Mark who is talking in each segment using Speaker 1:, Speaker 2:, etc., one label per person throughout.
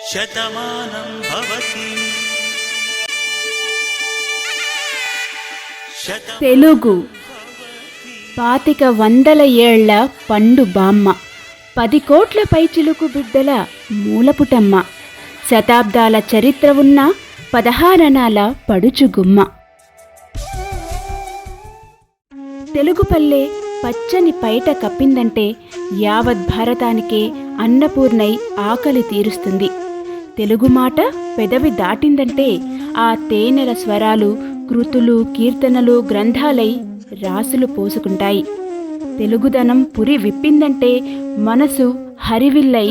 Speaker 1: శతమానం భవతి.
Speaker 2: తెలుగు 2500 ఏళ్ల పండు బామ్మ, 10 కోట్ల పైచిలుకు బిడ్డల మూలపుటమ్మ, శతాబ్దాల చరిత్ర ఉన్న 16 అణాల పడుచుగుమ్మ. తెలుగు పల్లె పచ్చని పైట కప్పిందంటే యావత్ భారతానికే అన్నపూర్ణై ఆకలి తీరుస్తుంది. తెలుగు మాట పెదవి దాటిందంటే ఆ తేనెల స్వరాలు కృతులు కీర్తనలు గ్రంథాలై రాసులు పోసుకుంటాయి. తెలుగుదనం పురి విప్పిందంటే మనసు హరివిల్లై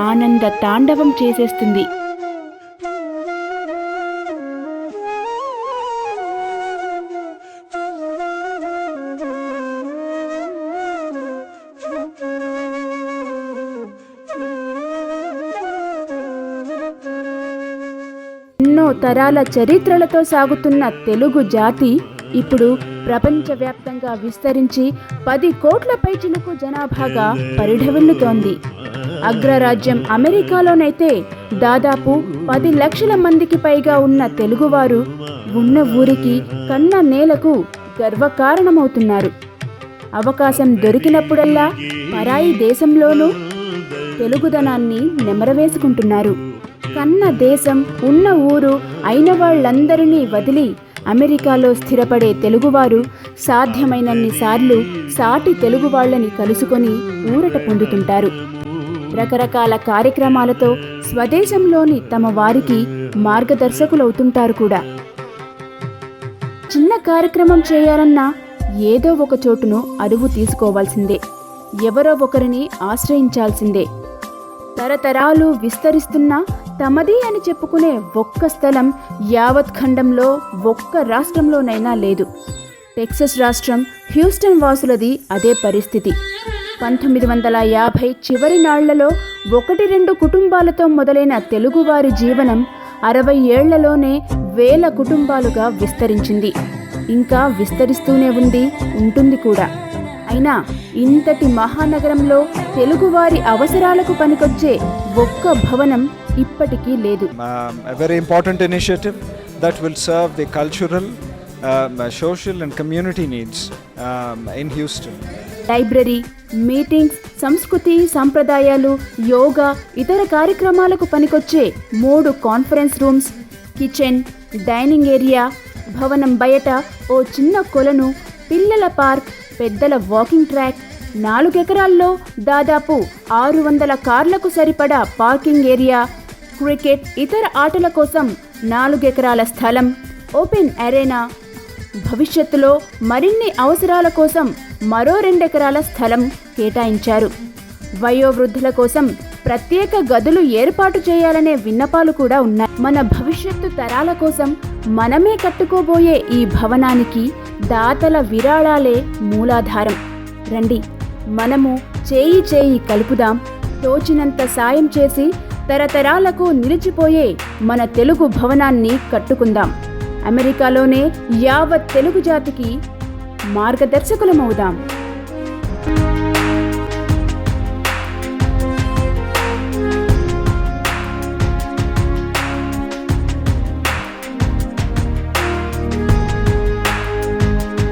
Speaker 2: ఆనంద తాండవం చేసేస్తుంది. ఎన్నో తరాల చరిత్రలతో సాగుతున్న తెలుగు జాతి ఇప్పుడు ప్రపంచవ్యాప్తంగా విస్తరించి 10 కోట్ల పైచిలుకు జనాభాగా పరిఢవిల్లుతోంది. అగ్రరాజ్యం అమెరికాలోనైతే దాదాపు 10 లక్షల మందికి పైగా ఉన్న తెలుగువారు ఉన్న ఊరికి కన్న నేలకు గర్వకారణమవుతున్నారు. అవకాశం దొరికినప్పుడల్లా పరాయి దేశంలోనూ తెలుగుదనాన్ని నెమరవేసుకుంటున్నారు. కన్న దేశం ఉన్న ఊరు అయిన వాళ్ళందరినీ వదిలి అమెరికాలో స్థిరపడే తెలుగువారు సాధ్యమైనన్ని సార్లు సాటి తెలుగు వాళ్ళని కలుసుకొని ఊరట పొందుతుంటారు. రకరకాల కార్యక్రమాలతో స్వదేశంలోని తమ వారికి మార్గదర్శకులవుతుంటారు కూడా. చిన్న కార్యక్రమం చేయాలన్నా ఏదో ఒక చోటును అరువు తీసుకోవాల్సిందే, ఎవరో ఒకరిని ఆశ్రయించాల్సిందే. తరతరాలు విస్తరిస్తున్న తమది అని చెప్పుకునే ఒక్క స్థలం యావత్ ఖండంలో ఒక్క రాష్ట్రంలోనైనా లేదు. టెక్సస్ రాష్ట్రం హ్యూస్టన్ వాసులది అదే పరిస్థితి. 1950 చివరి నాళ్లలో 1-2 కుటుంబాలతో మొదలైన తెలుగువారి జీవనం 60 ఏళ్లలోనే వేల కుటుంబాలుగా విస్తరించింది. ఇంకా విస్తరిస్తూనే ఉంటుంది కూడా. అయినా ఇంతటి మహానగరంలో తెలుగువారి అవసరాలకు పనికొచ్చే ఒక్క భవనం ఇప్పటికీ లేదు.
Speaker 3: A very important initiative that will serve the cultural, social and community needs in Houston.
Speaker 2: Library, meetings, సంస్కృతి సంప్రదాయాలు, యోగా, ఇతర కార్యక్రమాలకు పనికొచ్చే 3 conference rooms, kitchen, dining area, భవనం బయట ఓ చిన్న కొలను, పిల్లల పార్క్, పెద్దల వాకింగ్ ట్రాక్, 4 ఎకరాల్లో దాదాపు 600 కార్లకు సరిపడా పార్కింగ్ ఏరియా, క్రికెట్, ఇతర ఆటల కోసం 4 ఎకరాల స్థలం, ఓపెన్ అరేనా, భవిష్యత్తులో మరిన్ని అవసరాల కోసం మరో 2 ఎకరాల స్థలం కేటాయించారు. వయోవృద్ధుల కోసం ప్రత్యేక గదులు ఏర్పాటు చేయాలనే విన్నపాలు కూడా ఉన్నాయి. మన భవిష్యత్తు తరాల కోసం మనమే కట్టుకోబోయే ఈ భవనానికి దాతల విరాళాలే మూలాధారం. రండి, మనము చేయి కలుపుదాం, తోచినంత సాయం చేసి తరతరాలకు నిలిచిపోయే మన తెలుగు భవనాన్ని కట్టుకుందాం. అమెరికాలోనే యావత్ తెలుగు జాతికి మార్గదర్శకులమవుదాం.